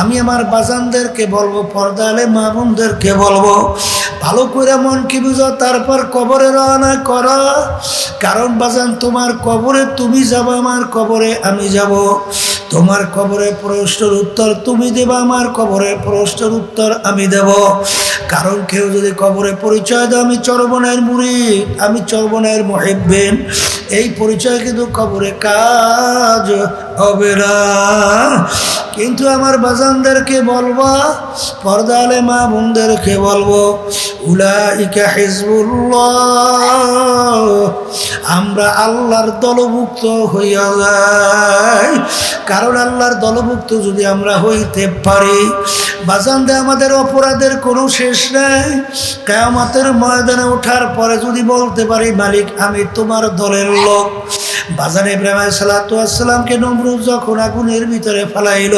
আমি আমার বাজানদেরকে বলবো, পর্দালে মা বোনদেরকে বলবো, ভালো করে মন কি বুঝো, তারপর কবরে রওনা করো। কারণ বাজান, তোমার কবরে তুমি যাবো, আমার কবরে আমি যাব। তোমার কবরে প্রশ্নের উত্তর তুমি দেবা, আমার কবরে প্রশ্নের উত্তর আমি দেব। কারণ কেউ যদি কবরে পরিচয় দেয় আমি চরবনের মুরিদ, আমি চরবনের মুহিব্বিন, এই পরিচয় কিন্তু কবরে কাজ হবে না। কিন্তু আমার বাজানদেরকে বলবো, পর্দালে মা বোনদেরকে বলবো, উলাইকা হিজবুল্লাহ, আমরা আল্লাহর দলভুক্ত হইয়া যাই। কারণ আল্লাহর দলভুক্ত যদি আমরা হইতে পারি, বাজানদে আমাদের অপরাধের কোনো শেষ নাই। কিয়ামতের ময়দানে ওঠার পরে যদি বলতে পারি, মালিক আমি তোমার দলের লোক। বাজান ইব্রাহিম আলাইহিস সালাতু ওয়াস সালামকে নমরুদ যখন আগুনের ভিতরে ফেলাইল,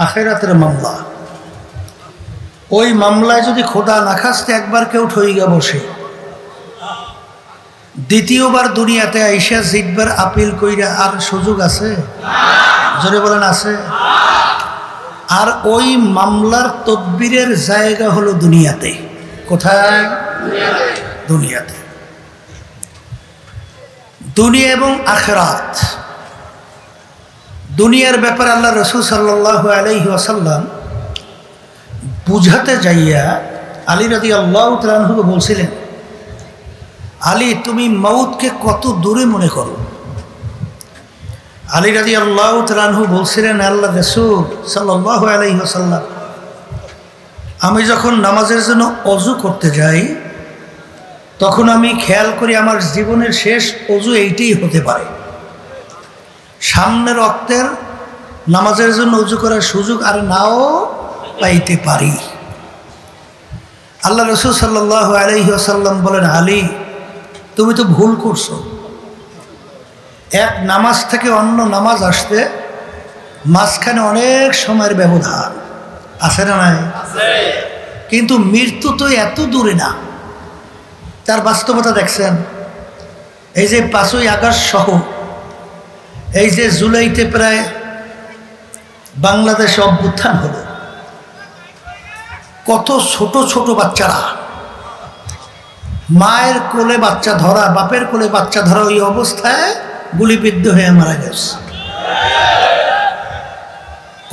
আখিরাতের মামলা, ওই মামলায় যদি খোদা না খাস্তে একবার কেউ ঠইগা বসে, দ্বিতীয়বার দুনিয়াতে আইসা জিতবার আপিল কইরা আর সুযোগ আছে? জোরে বলেন আছে? আর ওই মামলার তদবিরের জায়গা হলো দুনিয়াতে। কোথায়? দুনিয়াতে। দুনিয়া এবং আখিরাত, দুনিয়ার ব্যাপারে আল্লাহ রাসূল সাল্লাল্লাহু আলাইহি ওয়াসাল্লাম বুঝাতে যাইয়া আলী রাদিয়াল্লাহু তাআলা আনহুকে বলছিলেন, আলী তুমি মউতকে কত দূরে মনে করো? আলী রাদিয়াল্লাহু তাআলা আনহু বলছিলেন, আল্লাহ রাসূল সাল্লাল্লাহু আলাইহি ওয়াসাল্লাম, আমি যখন নামাজের জন্য অজু করতে যাই তখন আমি খেয়াল করি আমার জীবনের শেষ অজু এইটাই হতে পারে। সামনের ওয়াক্তের নামাজের জন্য অজু করার সুযোগ আর নাও পাইতে পারি। আল্লাহ রাসূল সাল্লাল্লাহু আলাইহি ওয়াসাল্লাম বলেন, আলী তুমি তো ভুল করছো। এক নামাজ থেকে অন্য নামাজ আসতে মাঝখানে অনেক সময়ের ব্যবধান আছে না নাই? কিন্তু মৃত্যু তো এত দূরে না। তার বাস্তবতা দেখছেন, এই যে 5ই আগস্ট সহ এই যে জুলাইতে প্রায় বাংলাদেশে অভ্যুত্থান হলো, কত ছোট ছোট বাচ্চারা, মায়ের কোলে বাচ্চা ধরা, বাপের কোলে বাচ্চা ধরা, ওই অবস্থায় গুলিবিদ্ধ হয়ে মারা গেছে।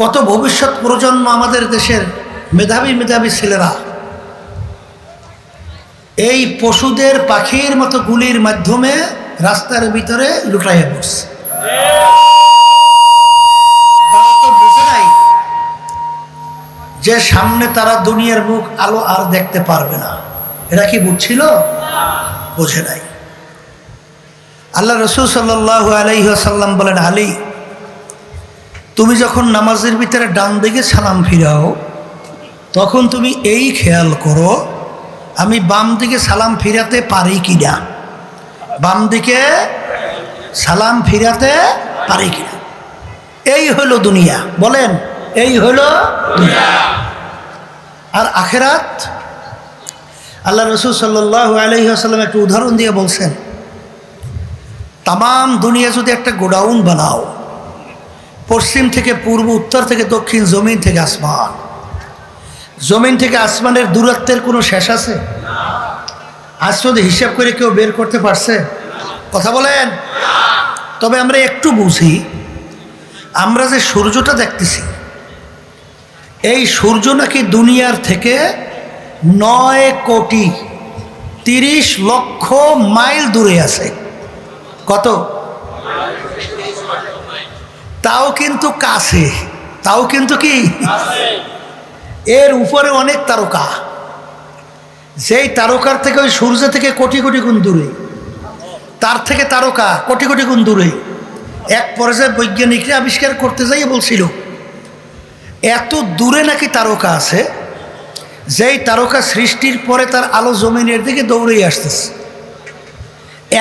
কত ভবিষ্যৎ প্রজন্ম আমাদের দেশের মেধাবী মেধাবী ছেলেরা এই পশুদের পাখির মতো গুলির মাধ্যমে রাস্তার ভিতরে লুটাইয়া পড়ছে। তারা তো বুঝে নাই যে সামনে তারা দুনিয়ার মুখ আলো আর দেখতে পারবে না। এরা কি বুঝছিল? বোঝে নাই। আল্লাহ রাসূল সাল্লাল্লাহু আলাইহি ওয়াসাল্লাম বলেন, আলী তুমি যখন নামাজের ভিতরে ডান দিকে সালাম ফিরাও তখন তুমি এই খেয়াল করো আমি বাম দিকে সালাম ফিরাতে পারি কিনা, বাম দিকে সালাম ফিরাতে পারি কিনা। এই হলো দুনিয়া। বলেন, এই হলো দুনিয়া। আর আখিরাত, আল্লাহ রাসূল সাল্লাল্লাহু আলাইহি ওয়াসাল্লাম একটা উদাহরণ দিয়ে বলছেন, তাম দুনিয়া যদি একটা গোডাউন বানাও, পশ্চিম থেকে পূর্ব, উত্তর থেকে দক্ষিণ, জমিন থেকে আসমান, জমিন থেকে আসমানের দূরত্বের কোনো শেষ আছে? আজ যদি হিসাব করে কেউ বের করতে পারছে? কথা বলেন। তবে আমরা একটু বুঝি, আমরা যে সূর্যটা দেখতেছি, এই সূর্য নাকি দুনিয়ার থেকে 9,30,00,000 মাইল দূরে আছে। কত? তাও কিন্তু কাছে, তাও কিন্তু কি এর উপরে অনেক তারকা, যেই তারকার থেকে ওই সূর্য থেকে কোটি কোটি গুণ দূরে, তার থেকে তারকা কোটি কোটি গুণ দূরে। এক পর্যায়ে বৈজ্ঞানিকরা আবিষ্কার করতে যাই বলছিল, এত দূরে নাকি তারকা আছে, যেই তারকা সৃষ্টির পরে তার আলো জমিনের দিকে দৌড়েই আসতেছে।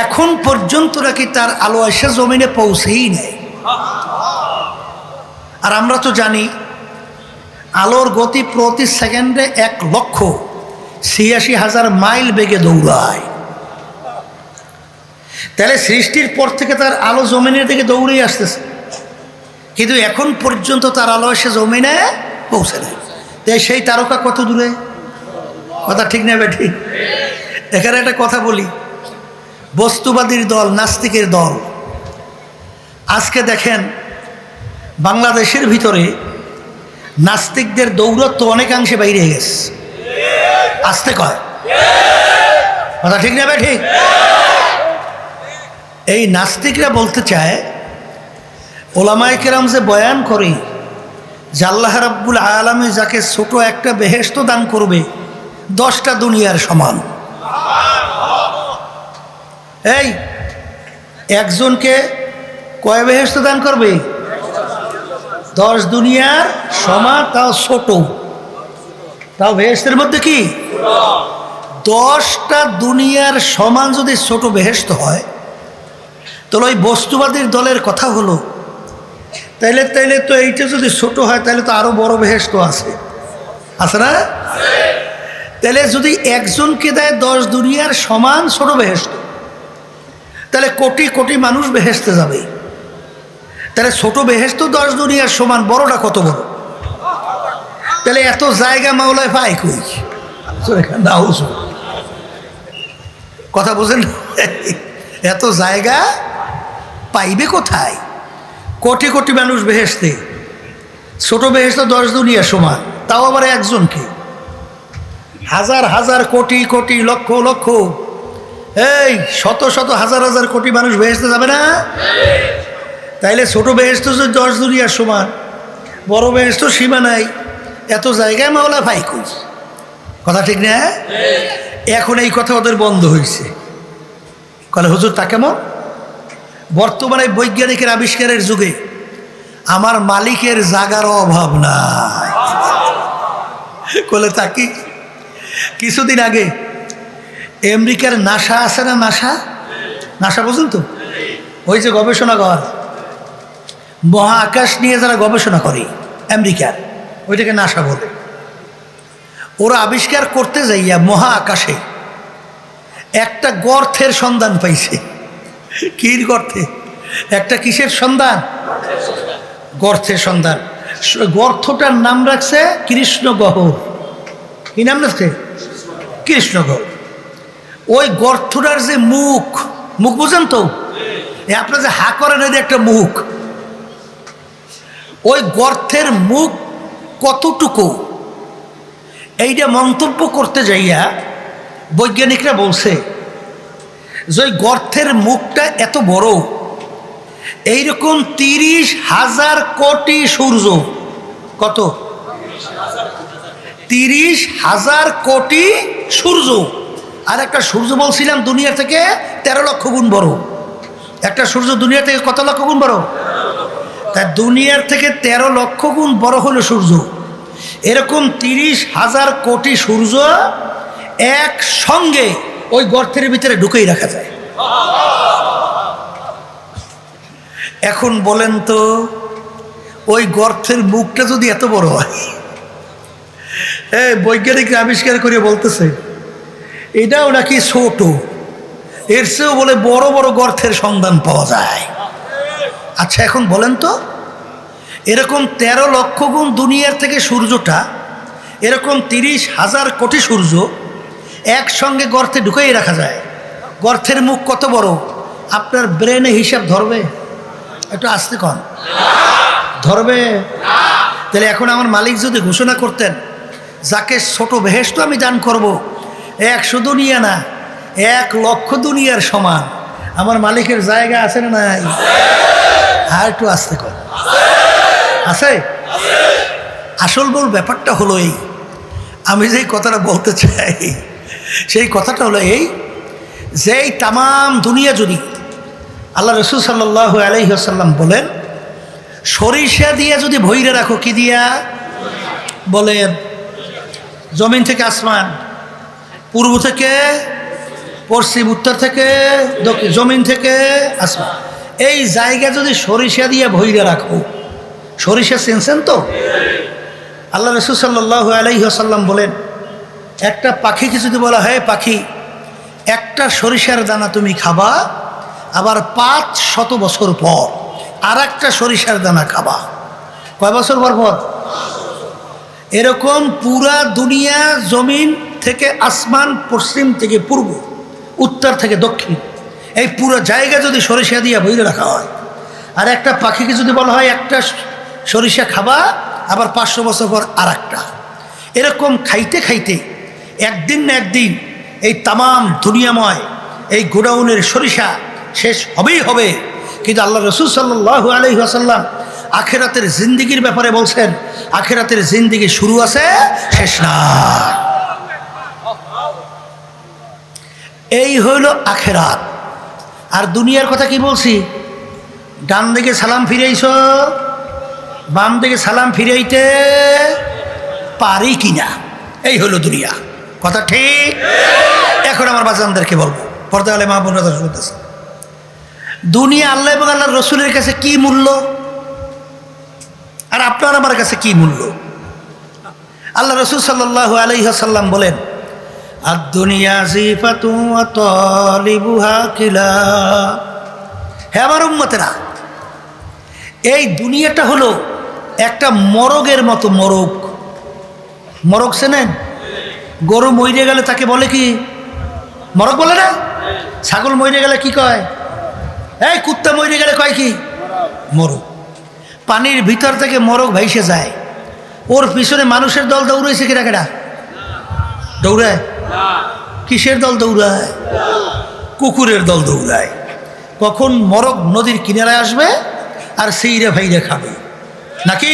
এখন পর্যন্ত নাকি তার আলো এসে জমিনে পৌঁছেই নেয়। আর আমরা তো জানি আলোর গতি প্রতি সেকেন্ডে 1,86,000 মাইল বেগে দৌড়ায়। তাহলে সৃষ্টির পর থেকে তার আলো জমিনের দিকে দৌড়েই আসতেছে, কিন্তু এখন পর্যন্ত তার আলো এসে জমিনে পৌঁছে নাই। তাই সেই তারকা কত দূরে? কথা ঠিক না বেঠি? এখানে একটা কথা বলি, বস্তুবাদীর দল, নাস্তিকের দল, আজকে দেখেন বাংলাদেশের ভিতরে নাস্তিকদের দৌরত্ব অনেকাংশে বাইরে গেছে। আসতে কয়, কথা ঠিক না বেঠি? এই নাস্তিকরা বলতে চায় ওলামায়ে কেরাম যে বয়ান করে যে আল্লাহ রাব্বুল আলামিন যাকে ছোট একটা বেহেশত দান করবে 10টা দুনিয়ার সমান। এই একজনকে কয় বেহেশত দান করবে? 10 দুনিয়ার সমান, তাও ছোট, তাও বেহেশতের মধ্যে কি 10টা দুনিয়ার সমান যদি ছোট বেহেশত হয়, তাহলে ওই বস্তুবাদীর দলের কথা হলো তাইলে তো এইটা যদি ছোট হয় তাহলে তো আরো বড় বেহেশত আছে না? তাহলে যদি একজনকে দেয় 10 দুনিয়ার সমান ছোট বেহেশত, তাহলে কোটি কোটি মানুষ বেহেশতে যাবে। তাহলে ছোট বেহেশত 10 দুনিয়ার সমান, বড়টা কত বড়? তাহলে এত জায়গা মাওলায় পায় কই? কথা বুঝেন? এত জায়গা পাইবে কোথায়? কোটি কোটি মানুষ বেহেশতে, ছোট বেহেশত 10 দুনিয়ার সমান, তাও আবার একজনকে। হাজার হাজার কোটি কোটি লক্ষ লক্ষ, এই শত শত হাজার হাজার কোটি মানুষ বেহেশতে যাবে না? তাইলে ছোট বেহেশত যদি 10 দুনিয়ার সমান, বড় বেহেশত সীমা নাই, এত জায়গায় মাওলা ভাই কই? কথা ঠিক না? এখন এই কথা ওদের বন্ধ হয়েছে। কলে হুজুর তা কেমন? বর্তমানে বৈজ্ঞানিকের আবিষ্কারের যুগে আমার মালিকের জাগারও অভাব নাই। কলে তাকি কিছুদিন আগে আমেরিকার নাসা আছে না, নাসা বুঝুন তো, ওই যে গবেষণাগার মহাকাশ নিয়ে যারা গবেষণা করে আমেরিকার, ওইটাকে নাসা বলে। ওরা আবিষ্কার করতে যাইয়া মহাকাশে একটা গর্তের সন্ধান পাইছে। কির গর্তে? একটা কিসের সন্ধান? গর্তের সন্ধান। গর্তটার নাম রাখছে কৃষ্ণগহ্বর। কি নাম রাখছে? কৃষ্ণগহ্বর। ওই গর্তটার যে মুখ বুঝেন তো, আপনার যে হা করেন একটা মুখ, ওই গর্তের মুখ কতটুকু এইটা মন্তব্য করতে যাইয়া বৈজ্ঞানিকরা বলছে যে ওই গর্তের মুখটা এত বড়, এইরকম 30,000 কোটি সূর্য। কত? 30,000 কোটি সূর্য। আর একটা সূর্য বলছিলাম দুনিয়া থেকে 13 লক্ষ গুণ বড়। একটা সূর্য দুনিয়া থেকে কত লক্ষ গুণ বড়? তা দুনিয়ার থেকে 13 লক্ষ গুণ বড় হলো সূর্য। এরকম 30,000 কোটি সূর্য একসঙ্গে ওই গর্তের ভিতরে ঢুকেই রাখা যায়। এখন বলেন তো, ওই গর্তের মুখটা যদি এত বড় হয়, বৈজ্ঞানিক আবিষ্কার করে বলতেছে এটাও নাকি ছোট, এর চেয়েও বলে বড় বড় গর্তের সন্ধান পাওয়া যায়। আচ্ছা এখন বলেন তো, এরকম 13 লক্ষ গুণ দুনিয়ার থেকে সূর্যটা, এরকম 30,000 কোটি সূর্য একসঙ্গে গর্তে ঢুকেই রাখা যায়। গর্তের মুখ কত বড়? আপনার ব্রেনে হিসাব ধরবে? একটু আস্তে কন, ধরবে? তাহলে এখন আমার মালিক যদি ঘোষণা করতেন যাকে ছোট বেহেশত আমি দান করব, 100 দুনিয়া না 1 লক্ষ দুনিয়ার সমান, আমার মালিকের জায়গা আছে না নাই? আর একটু আস্তে কন, আছে? আসল বল ব্যাপারটা হলো এই, আমি যেই কথাটা বলতে চাই সেই কথাটা হলো এই, যেই তামাম দুনিয়া যদি আল্লাহ রাসূল সাল্লাল্লাহু আলাইহি ওয়াসাল্লাম বলেন সরিষা দিয়ে যদি ভইরে রাখো, কি দিয়া বলেন? জমিন থেকে আসমান, পূর্ব থেকে পশ্চিম, উত্তর থেকে দক্ষিণ, জমিন থেকে আসমান, এই জায়গা যদি সরিষা দিয়ে ভইরে রাখো, সরিষা চিনছেন তো? আল্লাহ রাসূল সাল্লাল্লাহু আলাইহি ওয়াসাল্লাম বলেন একটা পাখিকে যদি বলা হয় পাখি একটা সরিষার দানা তুমি খাবা, আবার 500 বছর পর আর একটা সরিষার দানা খাবা। কয় বছর পর পর? এরকম পুরা দুনিয়া, জমিন থেকে আসমান, পশ্চিম থেকে পূর্ব, উত্তর থেকে দক্ষিণ, এই পুরো জায়গা যদি সরিষা দিয়ে বইরে রাখা হয়, আর একটা পাখিকে যদি বলা হয় একটা সরিষা খাবা, আবার 500 বছর পর আর একটা, এরকম খাইতে খাইতে একদিন না একদিন এই তামাম দুনিয়াময় এই গোডাউনের সরিষা শেষ হবেই হবে। কিন্তু আল্লাহ রসুল সাল্লাল্লাহু আলাইহি ওয়াসাল্লাম আখেরাতের জিন্দিগির ব্যাপারে বলছেন, আখেরাতের জিন্দিগি শুরু আছে, শেষ না। এই হইল আখেরাত। আর দুনিয়ার কথা কি বলছি? ডান দিকে সালাম ফিরাইছ, বাম দিকে সালাম ফিরাইতে পারি কিনা, এই হলো দুনিয়া। কথা ঠিক? এখন আমার বাজানদেরকে বলবো, পর্দা আলে মা বোনরা শুনতেছে, দুনিয়া আল্লাহ এবং আল্লাহর রসুলের কাছে কি মূল্য, আর আপনার আমার কাছে কি মূল্য? আল্লাহ রসুল সাল্লাল্লাহু আলাইহি ওয়াসাল্লাম বলেন, আদ-দুনিয়া জিফাতু ওয়া তালিবুহা কিলা। হে আমার উম্মতেরা, এই দুনিয়াটা হলো একটা মরগের মতো। মরগ, মরগ চেনেন? গরু মইরে গেলে তাকে বলে কি? মরগ বলে না? ছাগল মইরে গেলে কি কয়? এই কুত্তা মইরে গেলে কয় কি? মরগ। পানির ভিতর থেকে মরগ ভাইসে যায়, ওর পিছনে মানুষের দল দৌড়াইছে কিনা? কেডা দৌড়ায়? কিসের দল দৌড়ায়? কুকুরের দল দৌড়ায়। কখন মরগ নদীর কিনারায় আসবে আর সেইরে ভাইরে খাবে নাকি?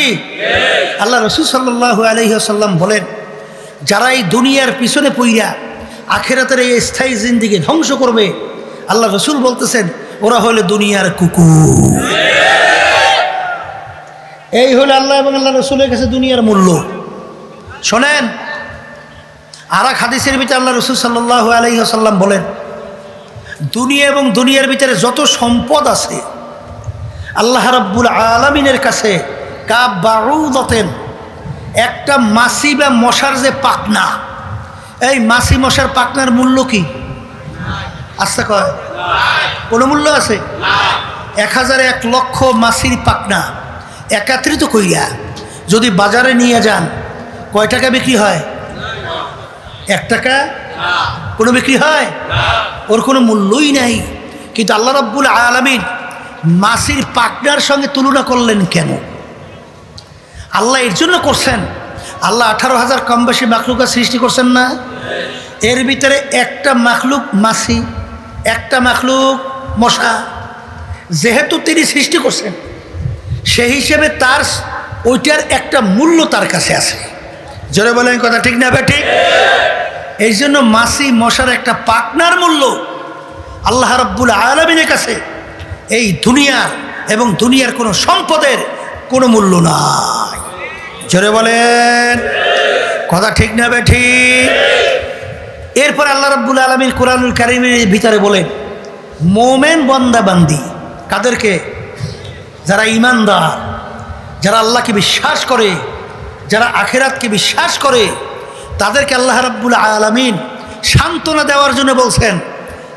আল্লাহ রসুল সাল্লাল্লাহু আলাইহি ওয়াসাল্লাম বলেন, যারা এই দুনিয়ার পিছনে পইরা আখেরাতের এই স্থায়ী জিন্দিগি ধ্বংস করবে, আল্লাহ রসুল বলতেছেন ওরা হলো দুনিয়ার কুকুর। এই হলো আল্লাহ এবং আল্লাহ রসুলের কাছে দুনিয়ার মূল্য। শোনেন, আর এক হাদিসের ভিতরে আল্লাহ রসুল সাল্লাল্লাহু আলাইহি ওয়াসাল্লাম বলেন, দুনিয়া এবং দুনিয়ার ভিতরে যত সম্পদ আছে আল্লাহ রাব্বুল আলামিনের কাছে কাবাউদাতেন, একটা মাছি বা মশার যে পাখনা, এই মাছি মশার পাখনার মূল্য কি? আচ্ছা কয় কোনো মূল্য আছে? 1001 লক্ষ মাছির পাখনা একত্রিত কইরা যদি বাজারে নিয়ে যান, কয় টাকা বিক্রি হয়? 1 টাকা? কোনো বিক্রি হয়? ওর কোনো মূল্যই নাই। কিন্তু আল্লাহ রাব্বুল আলামিন মাছির পাখনার সঙ্গে তুলনা করলেন কেন? আল্লাহ এর জন্য করছেন, আল্লাহ 18,000 কম বেশি মাখলুকা সৃষ্টি করছেন না? এর ভিতরে একটা মাখলুক মাছি, একটা মাখলুক মশা। যেহেতু তিনি সৃষ্টি করছেন, সেই হিসেবে তার ওইটার একটা মূল্য তার কাছে আছে। জোরে বলেন কথা ঠিক না বেঠিক? এই জন্য মাছি মশার একটা পাখনার মূল্য আল্লাহ রাব্বুল আলামিনের কাছে এই দুনিয়ার এবং দুনিয়ার কোনো সম্পদের কোনো মূল্য নাই। জোরে বলেন কথা ঠিক না বেঠিক? এরপর আল্লাহ রাব্বুল আলামিন কোরআনুল কারীমের ভিতরে বলেন, মোমেন বান্দা বান্দি কাদেরকে? যারা ঈমানদার, যারা আল্লাহকে বিশ্বাস করে, যারা আখিরাতকে বিশ্বাস করে, তাদেরকে আল্লাহ রাব্বুল আলামিন সান্ত্বনা দেওয়ার জন্য বলছেন।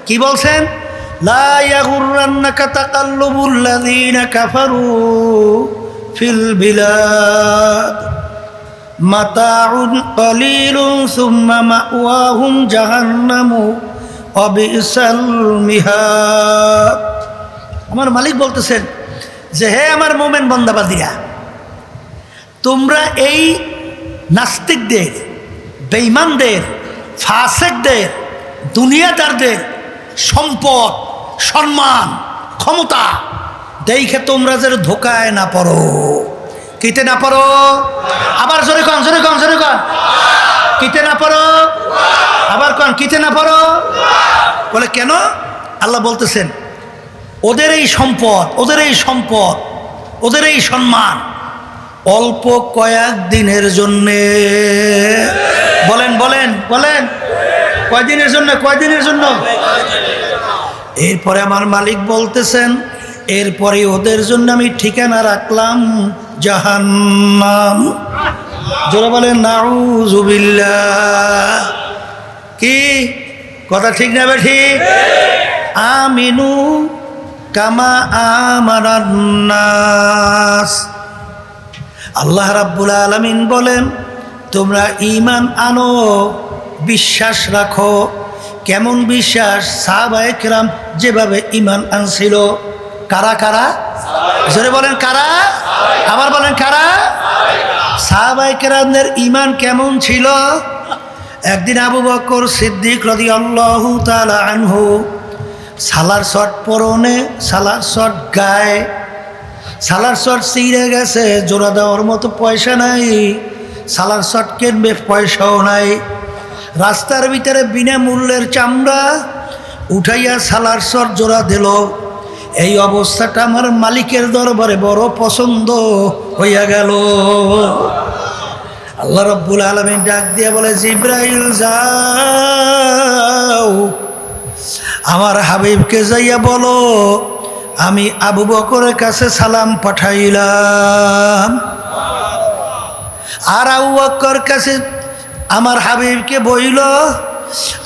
কি বলছেন? লা ইয়াগুররান্নাকা তাকাল্লুবুল লাযীনা কাফারু ফিল বিলাদ মাতাউন কলিলুন সুম্মা মাওয়াহুম জাহান্নামু ওয়া বিসাল মিহাদ। আমার মালিক বলতেছেন যে, হে আমার মোমেন বান্দাবান্দীরা, তোমরা এই নাস্তিকদের, বেঈমানদের, ফাসিকদের, দুনিয়াদারদের সম্পদ, সম্মান, ক্ষমতা দেখে তোমরা যেন ধোকায় না পড়ো। কিতে না পড়ো? আবার জোরে কন, জোরে কন, জোরে কন। কিতে না পড়ো? আবার কন, কিতে না পড়ো? বলে কেন? আল্লাহ বলতেছেন, ওদের এই সম্পদ, ওদের এই সম্পদ, ওদের এই সম্মান অল্প কয়েক দিনের জন্যে। বলেন বলেন বলেন, কয়দিনের জন্য? কয়দিনের জন্য? এরপরে আমার মালিক বলতেছেন, এরপরে ওদের জন্য আমি ঠিকানা রাখলাম জাহান্নাম। জোরে বলেন নাউযুবিল্লাহ। কি কথা ঠিক না ঠিক? আমিনু কামা আমানান নাস। আল্লাহ রাব্বুল আলামিন বলেন, তোমরা ঈমান আনো, বিশ্বাস রাখো। কেমন বিশ্বাস? সাহাবায়ে কেরাম যেভাবে ঈমান আনছিল। কারা কারা? জোরে বলেন কারা? আবার বলেন কারা? সাহাবায়ে কেরামদের ঈমান কেমন ছিল? একদিন আবু বকর সিদ্দিক রাদিয়াল্লাহু তাআলা আনহু সালার শট পরনে, সালার শট গায়ে, সালার শট ছিঁড়ে গেছে, জোড়া দেওয়ার মতো পয়সা নাই, সালার শট কিনবে পয়সাও নাই। রাস্তার ভিতরে বিনামূল্যের চামড়া উঠাইয়া সালার শট জোড়া দিল। এই অবস্থাটা আমার মালিকের দরবারে বড় পছন্দ হইয়া গেল। আল্লাহ রাব্বুল আলামিন ডাক দিয়ে বলে, জিব্রাইল যাও, আমার হাবিবকে যাইয়া বলো আমি আবু বকরের কাছে সালাম পাঠাইলাম। আর আবু বকর কাছে আমার হাবিবকে বইল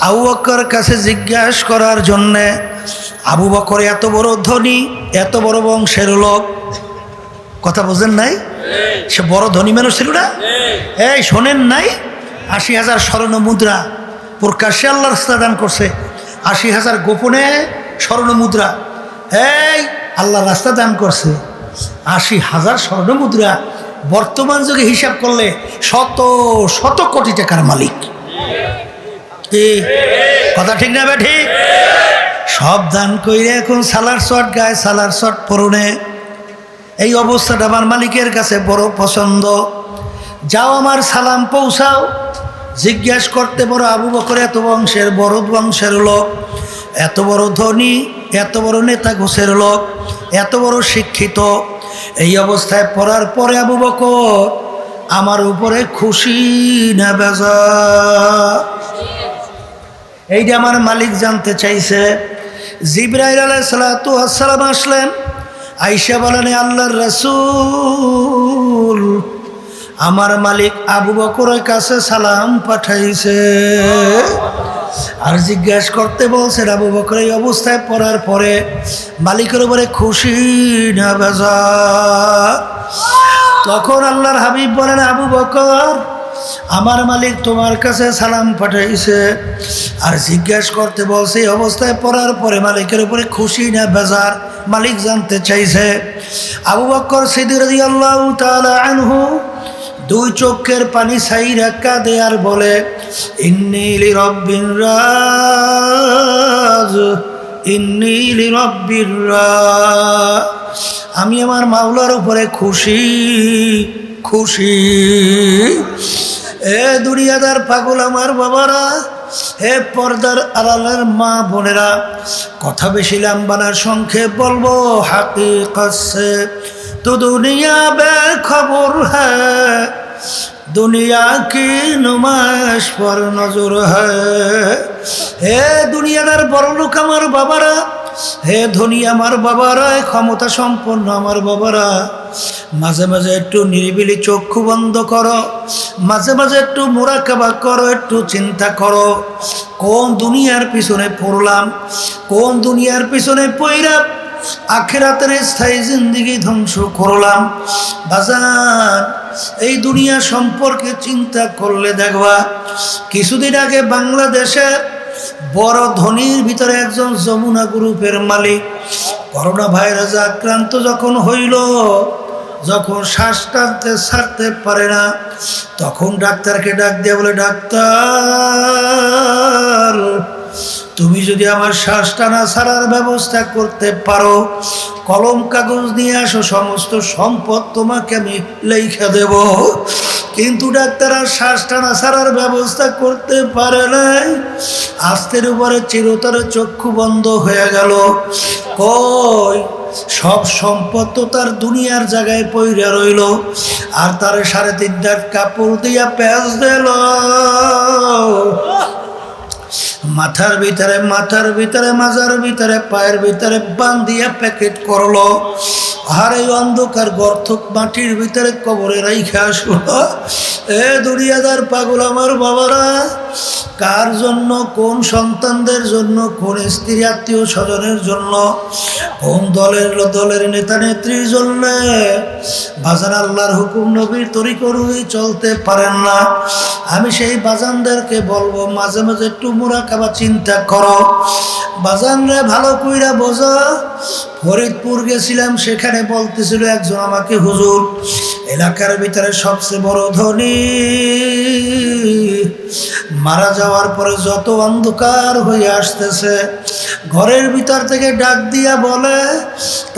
আবু বকর কাছে জিজ্ঞাসা করার জন্যে। আবু বকর এত বড় ধনী, এত বড় বংশের লোক, কথা বোঝেন নাই? সে বড় ধনী মানুষ ছিল না? এই শোনেন নাই? ৮০,০০০ স্বর্ণ মুদ্রা প্রকাশ্যে আল্লাহর রাস্তায় দান করছে, ৮০,০০০ গোপনে স্বর্ণ মুদ্রা এই আল্লাহর রাস্তা দান করছে। ৮০,০০০ স্বর্ণ মুদ্রা বর্তমান যুগে হিসাব করলে শত শত কোটি টাকার মালিক। কি কথা ঠিক না? ঠিক। সব দান কইরে এখন সালার শট গায়ে, সালার শট পরনে। এই অবস্থাটা আমার মালিকের কাছে বড় পছন্দ। যাও আমার সালাম পৌঁছাও। জিজ্ঞাসা করতে বড় আবু বকর এত বংশের, বড় বংশের লোক, এত বড় ধনী, এত বড় নেতা গোছের লোক, এত বড় শিক্ষিত। এই অবস্থায় পড়ার পরে আবু বকর আমার উপরে খুশি না বেজার? এইটা আমার মালিক জানতে চাইছে। জিবরাইল আলাইহিস সালাতু ওয়াস সালাম আসলেন, আয়েশা বলেন, আল্লাহর রাসূল আমার মালিক আবু বকরের কাছে সালাম পাঠাইছে। আর জিজ্ঞাসা করতে বলছেন আবু বকর এই অবস্থায় পড়ার পরে মালিকের উপরে খুশি না বেজার? তখন আল্লাহর হাবিব বলেন, আবু বকর আমার মালিক তোমার কাছে সালাম পাঠাইছে। আর জিজ্ঞাসা করতে বলছে এই অবস্থায় পড়ার পরে মালিকের উপরে খুশি না বেজার? মালিক জানতে চাইছে। আবু বকর সিদ্দিক রাদিয়াল্লাহু তাআলা আনহু দুই চোখের পানি ছাইরা কাঁদে আর বলে, ইন্নী লিরাব্বির রাজ, ইন্নী লিরাব্বির রাজ, আমি আমার মাওলার উপরে খুশি খুশি। এ দুনিয়াদার পাগল আমার বাবারা, হে পর্দার আড়ালের মা বোনেরা, কথা বেশি লম্বানার সংক্ষেপ বলবো। হাকিকত সে তো দুনিয়া বেখবর হ্যায়, দুনিয়া কি নুমাইশ পর নজর হ্যায়। হে দুনিয়াদার বড় লোক আমার বাবারা, হে ধনী আমার বাবারা, ক্ষমতা সম্পন্ন আমার বাবারা, মাঝে মাঝে একটু নিরিবিলি চক্ষু বন্ধ করো, মাঝে মাঝে একটু মুরাকাবা করো, একটু চিন্তা করো, কোন দুনিয়ার পিছনে পড়লাম, কোন দুনিয়ার পিছনে পইরা আখিরাতের স্থায়ী জিন্দেগি ধ্বংস করলাম। বাজান, এই দুনিয়া সম্পর্কে চিন্তা করলে দেখবা, কিছুদিন আগে বাংলাদেশে বড় ধনীর ভিতরে একজন যমুনা গ্রুপের মালিক করোনা ভাইরাসে আক্রান্ত যখন হইল, যখন শ্বাস টানতে ছাড়তে পারে না, তখন ডাক্তারকে ডাক দিয়ে বলে, ডাক্তার তুমি যদি আমার শ্বাস টানা ছাড়ার ব্যবস্থা করতে পারো, কলম কাগজ নিয়ে আসো, সমস্ত সম্পদ তোমাকে আমি লেখা দেব। কিন্তু ডাক্তার আর শ্বাস টানা ছাড়ার ব্যবস্থা করতে পারে নাই। আস্তের উপরে চিরতরে চক্ষু বন্ধ হয়ে গেল। কই সব সম্পদ তো তার দুনিয়ার জায়গায় পইরা রইল, আর তার 3.5 হাত কাপড় দিয়া প্যাঁচ দিল। মাথার ভিতরে মাজার ভিতরে পায়ের ভিতরে বান্ধিয়া প্যাকেট করলো, আর এই অন্ধকার গর্ত মাটির ভিতরে কবরে রাইখা আসলো। এ দুনিয়াদার পাগল আমার বাবারা, কার জন্য, কোন সন্তানদের জন্য, কোন স্ত্রী আত্মীয় স্বজনের জন্য, কোন দলের নেতা নেত্রীর জন্য বাজান আল্লাহর হুকুম নবীর তরিকা অনুযায়ী চলতে পারেন না। আমি সেই বাজানদেরকে বলবো মাঝে মাঝে একটু মুরাকাবা চিন্তা করো। বাজান রে ভালো কইরা বোঝা। ফরিদপুর গেছিলাম, সেখানে বলতেছিল একজন আমাকে, হুজুর এলাকার ভিতরে সবচেয়ে বড় ধনী, মারা যাওয়ার পরে যত অন্ধকার হয়ে আসতেছে, ঘরের ভিতর থেকে ডাক দিয়া বলে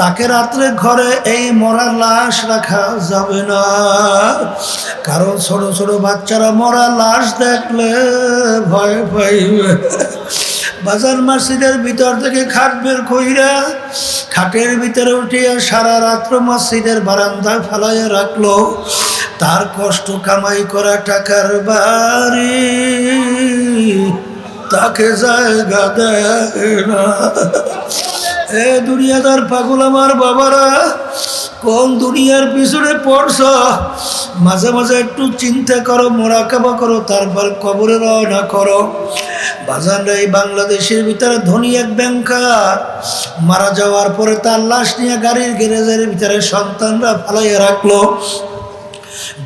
তাকে রাত্রে ঘরে এই মরার লাশ রাখা যাবে না, কারণ ছোট ছোট বাচ্চারা মরা লাশ দেখলে ভয় পাইবে। বাজার মসজিদের ভিতর থেকে খাট বের কইরা খাটের ভিতরে উঠিয়া সারা রাত্র মসজিদের বারান্দায় ফেলাইয়া রাখলো। তার কষ্ট কামাই করা টাকার বাড়ি তাকে জায়গা দেয় না। এ দুনিয়াদার পাগল আমার বাবারা, কোন দুনিয়ার পিছনে পড়ছ? মাঝে মাঝে একটু চিন্তা করো, মোরাকাবা করো, তারপর কবরে রওনা করো। বাজার এই বাংলাদেশের ভিতরে ধনী এক ব্যাংকার মারা যাওয়ার পরে তার লাশ নিয়ে গাড়ির গ্যারেজের ভিতরে সন্তানরা ফালাইয়া রাখলো।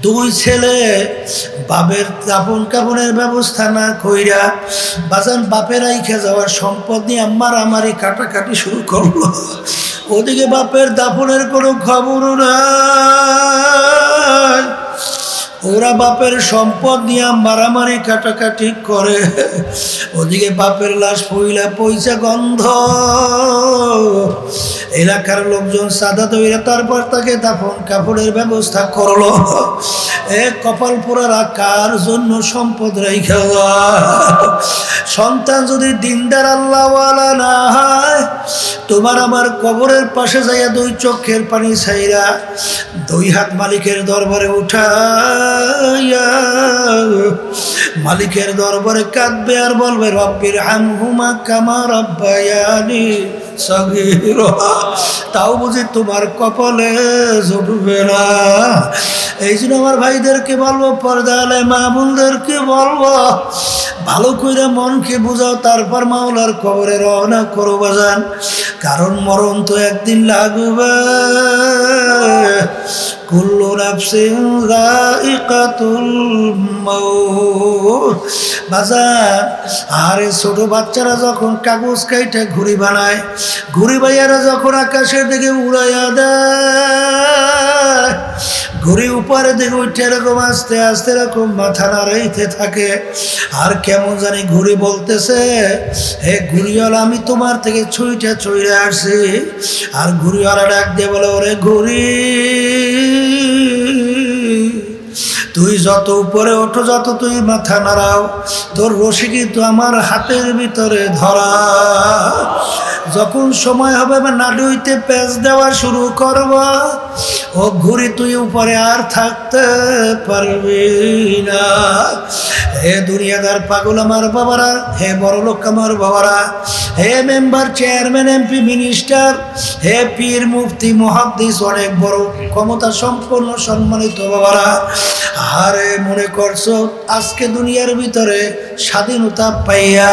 দুই ছেলে বাপের দাফন কাফনের ব্যবস্থা না কইরা বাজান বাপের রাইখা যাওয়ার সম্পদ নিয়ে মারামারি কাটাকাটি শুরু করলো। ওদিকে বাপের দাফনের কোনো খবর নাই, ওরা বাপের সম্পদ নিয়ে মারামারি কাটাকাটি করে। ওদিকে বাপের লাশ পইলা পয়সা গন্ধ, এলাকার লোকজন সাদা তৈরা তারপর তাকে দাফন কাপড়ের ব্যবস্থা করলো। এ কপাল পোড়ারা কার জন্য সম্পদ রাইখা? সন্তান যদি দিনদার আল্লাহওয়ালা না হয়, তোমার আমার কবরের পাশে যাইয়া দুই চোখের পানি ছাইরা দুই হাত মালিকের দরবারে উঠাইয়া মালিকের দরবারে কাঁদবে আর বলবে রব্বির হামহুমা কামা রাব্বায়ানি সগীরা। তাও বুঝি তোমার কপালে জুটবে না। এই জন্য আমার ভাইদেরকে বলবো, পর্দা আলে মা বোনদেরকে বলবো, ভালো করে মনকে বুঝাও, তারপর মাওলার কবরে রওনা করো বাজান। কারণ মরণ তো একদিন লাগবে। কুল্লু নাফসিন যায়িকাতুল মাউত। বাজান আরে ছোট বাচ্চারা যখন কাগজ কাইটা ঘুড়ি বানায়, ঘুড়ি বাইয়ারা যখন আকাশের দিকে উড়াইয়া দেয়, ঘুড়ি উপরে দিকে উঠে এরকম আস্তে আস্তে এরকম মাথা নাড়াইতে থাকে। আর কেমন জানি ঘুড়ি বলতেছে, হে ঘুড়িওয়ালা আমি তোমার থেকে ছুঁইটা ছুঁড়ে আসছি। আর ঘুড়িওয়ালা ডাক দিয়ে বলে, ওরে ঘুড়ি তুই যত উপরে ওঠো, যত তুই মাথা নাড়াও, তোর রশি কিন্তু আমার হাতের ভিতরে ধরা। যখন সময় হবে বা নাড়ুইতে পেঁচ দেওয়া শুরু করবা, ও ঘুড়ি তুই উপরে আর থাকতে পারবি না। হে দুনিয়াদার পাগল আমার বাবারা, হে বড় লোক আমার বাবারা, হে মেম্বার, চেয়ারম্যান, এমপি, মিনিস্টার, হে পীর, মুফতি, মুহাদ্দিস, অনেক বড় ক্ষমতা সম্পন্ন সম্মানিত বাবারা, আরে মনে করছো আজকে দুনিয়ার ভিতরে স্বাধীনতা পাইয়া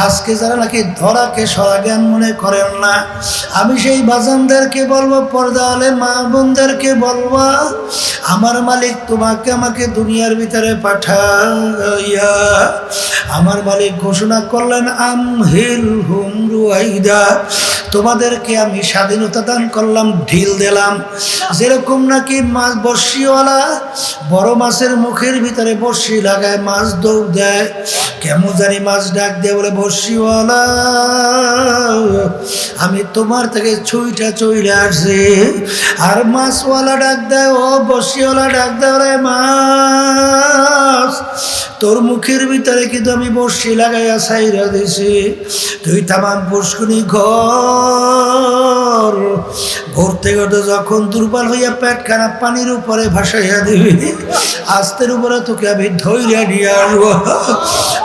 আজকে যারা নাকি ধরাকে সরা জ্ঞান মনে করেন না, আমি সেই বাজানদেরকে বলবো, পর্দা আলে মা বোনদেরকে বলবো, আমার মালিক তোমাকে আমাকে দুনিয়ার ভিতরে পাঠাইয়া আমার মালিক ঘোষণা করলেন, আমহিল হুম রুয়াইদা, তোমাদেরকে আমি স্বাধীনতা দান করলাম, ঢিল দিলাম। যেরকম নাকি মাছ বর্ষিওয়ালা বড় মাছের মুখের ভিতরে বর্ষি লাগায় মাছ দৌড় দেয়, কেমন জানি মাছ ডাক দিয়ে বলে, বর্ষিওয়ালা আমি তোমার থেকে ছুঁইটা চইলে আসছি। আর মাছওয়ালা ডাক দেয়, ও বর্ষিওয়ালা ডাক দেয়, রে মাছ তোর মুখের ভিতরে কিন্তু আমি বর্ষি লাগাইয়া ছাইরা দিছি, তুই তামাম পুষ্কুনি ঘর ভরতে করতে যখন দুর্বল হইয়া পেটখানা পানির উপরে ভাসাইয়া দিবি, আস্তের উপরে তোকে আমি ধৈর্য নিয়ে আসবো।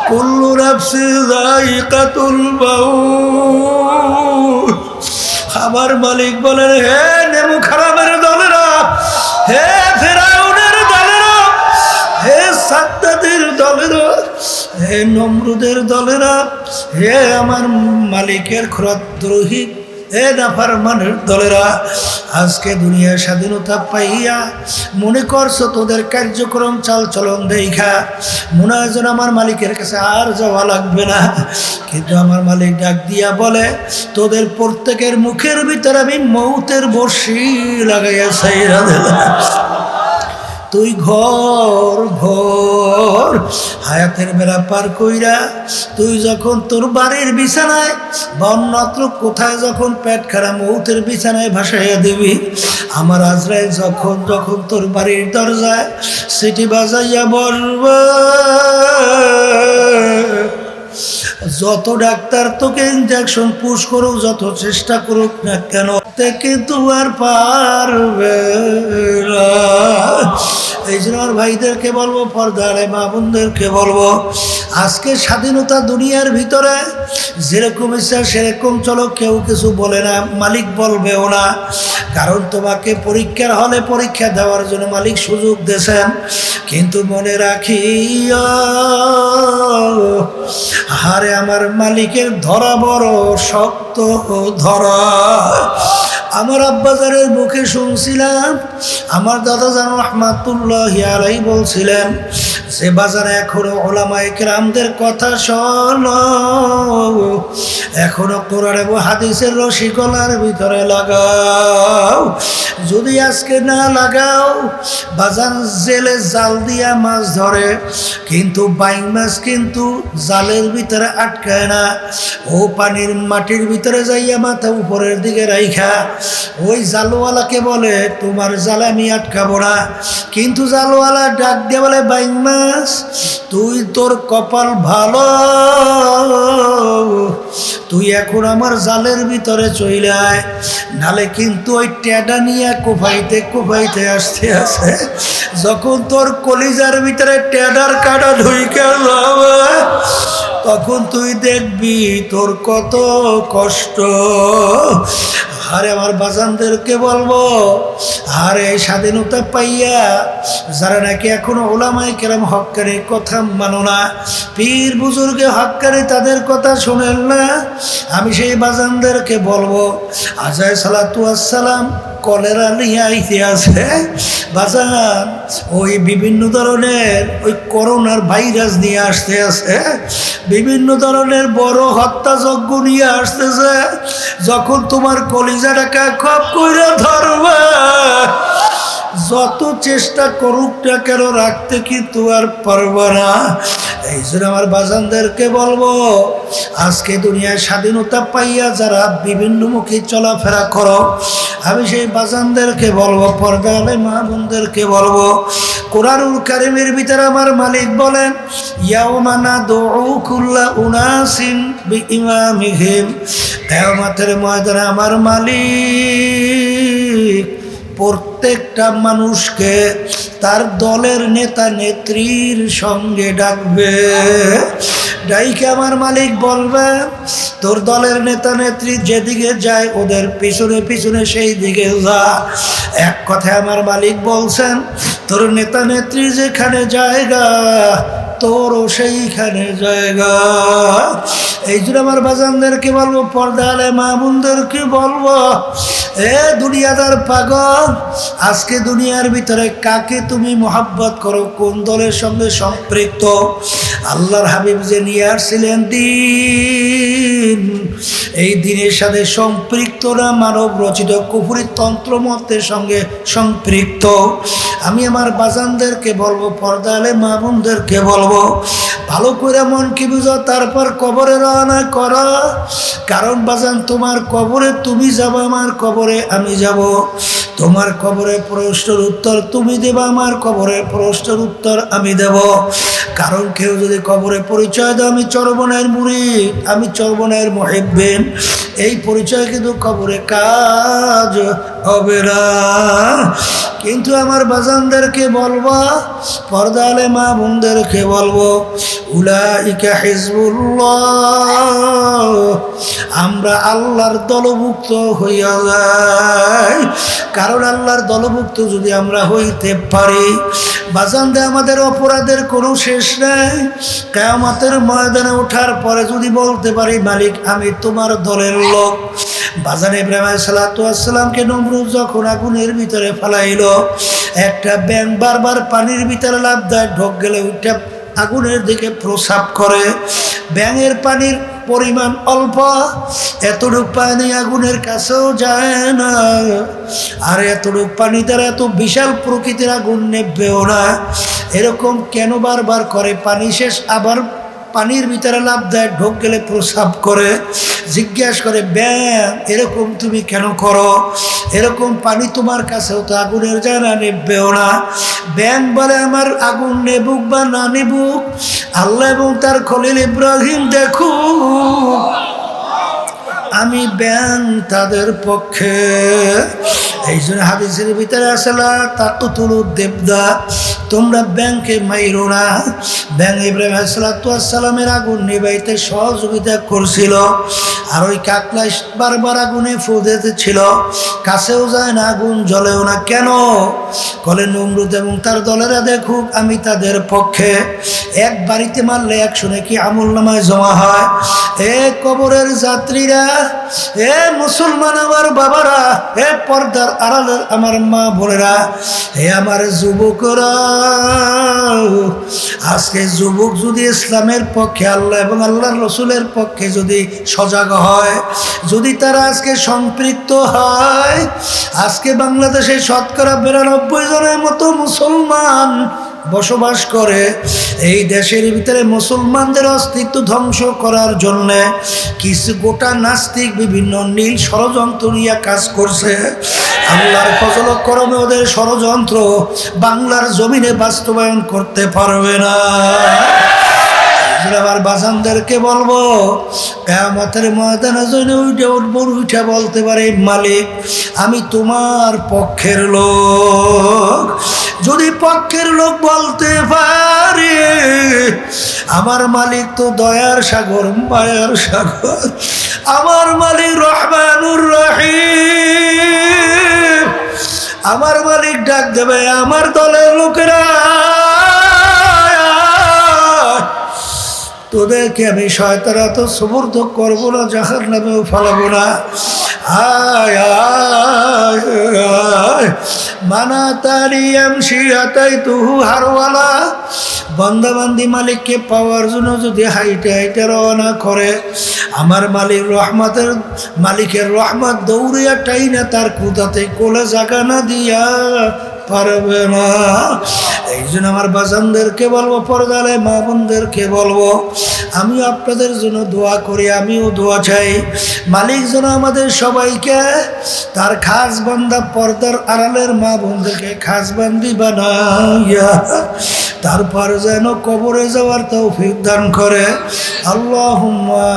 কুল্লু নাফসিন যায়িকাতুল মাউত। আমার মালিক বলেন, হে নেমু খারাপের দলেরা, হে ফেরাউনের দলেরা, হে সাদ্দাদের দলেরা, হে নমরুদের দলেরা, হে আমার মালিকের ক্ষুদ্রোহী এ নাফরমানের দলেরা, আজকে দুনিয়ার স্বাধীনতা পাইয়া মনে করছো তোদের কার্যক্রম চালচলন দেখা মনে হয় যেন আমার মালিকের কাছে আর যাওয়া লাগবে না। কিন্তু আমার মালিক ডাক দিয়া বলে, তোদের প্রত্যেকের মুখের ভিতরে আমি মৌতের বর্ষি লাগাইয়া ছাইরা দিলাম। তুই ঘর ঘর হায়াতের বেলা পার কইরা তুই যখন তোর বাড়ির বিছানায় বা অন্যত্র কোথায় যখন পেট খারাপ মৌতের বিছানায় ভাসাইয়া দিবি, আমার আজরাইল যখন যখন তোর বাড়ির দরজায় সিটি বাজাইয়া বলবে, যত ডাক্তার তোকে ইনজেকশন পুশ করুক, যত চেষ্টা করুক না কেন, কিন্তু আর পারবে না। এই জন্য আমার ভাইদেরকে বলবো, পর্দার মা বোনদেরকে বলবো, আজকে স্বাধীনতা দুনিয়ার ভিতরে যেরকম ইচ্ছা সেরকম চলো, কেউ কিছু বলে না, মালিক বলবেও না। কারণ তোমাকে পরীক্ষার হলে পরীক্ষা দেওয়ার জন্য মালিক সুযোগ দিয়েছেন। কিন্তু মনে রাখিও, হারে আমার মালিকের ধরা বড় শক্ত ধরা। আমার আব্বাজানের মুখে শুনছিলাম, আমার দাদা জান রহমাতুল্লাহি আলাইহি বলছিলেন যে বাজারে এখনো উলামায়ে কেরামদের কথা শোনো, এখনো কোরআন এবং হাদিসের রশি গলার ভিতরে লাগাও। যদি আজকে না লাগাও, বাজার জেলে জাল দিয়া মাছ ধরে, কিন্তু বাইং মাছ কিন্তু জালের ভিতরে আটকায় না। ও পানির মাটির ভিতরে যাইয়া মাথা উপরের দিকে রাইখা ওই জালওয়ালাকে বলে, তোমার জালে আমি আটকাবো না। কিন্তু জালওয়ালা ডাক দিয়ে বলে, বাইং মাছ তুই তোর কপাল ভালো, তুই এখন আমার জালের ভিতরে চলে আয়, নালে কিন্তু ওই টেডা নিয়ে কোপাইতে কোপাইতে আসতে আছে। যখন তোর কলিজার ভিতরে টেডার কাটা ঢুইকে যাবে, তখন তুই দেখবি তোর কত কষ্ট। আরে আমার বাজানদেরকে বলবো, আরে স্বাধীনতা পাইয়া যারা নাকি এখনো উলামায়ে কেরাম হক্কানি কথা মানো না, পীর বুজুর্গে হক্কানি তাদের কথা শোনেন না, আমি সেই বাজানদেরকে বলবো, আজায় সালাতু আসসালাম কলেরা নিয়ে আইতে আছে বাজান, ওই বিভিন্ন ধরনের ওই করোনার ভাইরাস নিয়ে আসতে আছে, বিভিন্ন ধরনের বড় হত্যাযজ্ঞ নিয়ে আসতেছে। যখন তোমার কলিজাটাকে খপ কইরা ধরবে, যত চেষ্টা করুক না কেন রাখতে কিন্তু আর পারবে না। এই জন্য আমার বাজানদেরকে বলবো, আজকে দুনিয়ায় স্বাধীনতা পাইয়া যারা বিভিন্নমুখী চলাফেরা করো, আমি সেই বাজানদেরকে বলবো, পর্দালে মা বোনদেরকে বলবো, কোরআনুল কারীমের ভিতরে আমার মালিক বলেন, ইয়াউমা নাদউ কুল্লা উনাসিন বিইমামিহিম, কিয়ামতের ময়দানে আমার মালিক প্রত্যেকটা মানুষকে তার দলের নেতা নেত্রীর সঙ্গে ডাকবে। ডাইকে আমার মালিক বলবে, তোর দলের নেতা নেত্রী যেদিকে যায় ওদের পিছনে পিছনে সেই দিকে যা। এক কথায় আমার মালিক বলছেন, তোর নেতা নেত্রী যেখানে জায়গা তোরও সেইখানে জায়গা। এই জন্য আমার বাজানদেরকে বলবো, পর্দালে মা বোনদেরকে বলবো, এ দুনিয়াদার পাগল, আজকে দুনিয়ার ভিতরে কাকে তুমি মোহাব্বত করো, কোন দলের সঙ্গে সম্পৃক্ত? আল্লাহর হাবিব যে নিয়ে আসছিলেন দিন, এই দিনের সাথে সম্পৃক্ত না মানব রচিত কুফরি তন্ত্রমতের সঙ্গে সম্পৃক্ত। আমি আমার বাজানদেরকে বলবো, পর্দালে মা বোনদেরকে বলবো, ভালো করে মন কি বুঝো, তারপর কবরে রওনা করো। কারণ বাজান, তোমার কবরে তুমি যাবো, আমার কবরে আমি যাব। তোমার কবরে প্রশ্নের উত্তর তুমি দেবা, আমার কবরে প্রশ্নের উত্তর আমি দেব। কারণ কেউ যদি কবরে পরিচয় দেয় আমি চরবনের মুরিদ, আমি চরবনের মুহিব্বিন, এই পরিচয় কিন্তু কবরে কাজ হবে না। কিন্তু আমার বাজানদেরকে বলবো, পর্দালে মা বোনদেরকে বলবো, উলাইকা হিজবুল্লাহ, আমরা আল্লাহর দলভুক্ত হইয়া যাই। কারণ আল্লাহর দলভুক্ত যদি আমরা হইতে পারি, বাজানদে আমাদের অপরাধের কোনো শেষ শেষ নাই। কিয়ামতের ময়দানে ওঠার পরে যদি বলতে পারি মালিক আমি তোমার দলের লোক। বাজান ইব্রাহিম আলাইহিস সালাতু ওয়াস সালামকে নমরুদ যখন আগুনের ভিতরে ফেলাইলো, একটা ব্যাঙ বারবার পানির ভিতরে লাফ দেয়, ঢোক গেলে ওইটা আগুনের দিকে প্রসাব করে। ব্যাঙের পানির পরিমাণ অল্প, এতটুক পানি আগুনের কাছেও যায় না, আর এতটুক পানি দ্বারা এত বিশাল প্রকৃতির আগুন নেবেও না। এরকম কেন বারবার করে? পানি শেষ আবার পানির ভিতরে লাফ দেয়, ঢোক গেলে প্রসাব করে। জিজ্ঞাসা করে ব্যাঙ এরকম তুমি কেন করো? এরকম পানি তোমার কাছেও তো আগুনের যায় না, নেবেও না। ব্যাঙ বলে আমার আগুন নেবুক বা না নেবুক, আল্লাহ এবং তার খলিল ইব্রাহিম দেখুক, আমি ব্যাঙ তাদের পক্ষে। এই জন্য হাদিসের ভিতরে আসলা তাকুতুলু দেবদা, তোমরা ব্যাংকে মাইরো না। ব্যাং ইব্রাহিম আলাইহিস সালাতু ওয়াস সালামের আগুন নিবাইতে সহযোগিতা করছিল, আর ওই কাকলা বারবার আগুনে ফু দিতেছিল, কাছেও যায় না, আগুন জ্বলেও না। কেন? বলে নমরুদ এবং তার দলেরা দেখুক আমি তাদের পক্ষে। এক বাড়িতে মারলে 100 নাকি আমল নামায় জমা হয়। এ কবরের যাত্রীরা, এ মুসলমান আমার বাবারা, এ পর্দার আড়ালের আমার মা বোনেরা, এ আমার যুবকরা, আজকে যুবক যদি ইসলামের পক্ষে, আল্লাহ এবং আল্লাহর রসুলের পক্ষে যদি সজাগ হয়, যদি তারা আজকে সম্পৃক্ত হয়, আজকে বাংলাদেশে শতকরা 92 জনের মতো মুসলমান বসবাস করে। এই দেশের ভিতরে মুসলমানদের অস্তিত্ব ধ্বংস করার জন্য কিছু গোটা নাস্তিক বিভিন্ন নীল ষড়যন্ত্র নিয়ে কাজ করছে। আল্লাহর ফজল ও করমে ওদের ষড়যন্ত্র বাংলার জমিনে বাস্তবায়ন করতে পারবে না। আমার বাজানদেরকে বলবো, কিয়ামতের ময়দানে জন্য উঠে বলতে পারে মালিক আমি তোমার পক্ষের লোক। যদি পক্ষের লোক বলতে পারে, আমার মালিক তো দয়ার সাগর, মায়ার সাগর, আমার মালিক রহমানুর রহিম। আমার মালিক ডাক দেবে আমার দলের লোকেরা, তোদেরকে আমি শয়তানরা তো সুবর্দ করবো না, জাহান্নামেও ফালাবো না। আয় আয় আয় মানা তারি আমশি আতাই তুহু হারওয়ালা। বান্দাবান্দি মালিককে পাওয়ার জন্য যদি হাইটে হাইটে রওনা করে, আমার মালিকের রহমত দৌড়িয়া টাইনা তার কুদাতে কোলে জাগা না দিয়া পারবে না। এই জন্য আমার বাজানদেরকে বলবো, পর্দালে মা বোনদেরকে বলবো, আমি আপনাদের জন্য দোয়া করি, আমিও দোয়া চাই মালিক যেন আমাদের সবাইকে তার খাস বান্দা, পর্দার আড়ালের মা বোনদেরকে খাস বান্দি বানাইয়া তারপর যেন কবরে যাওয়ার তৌফিক দান করে। আল্লাহুম্মা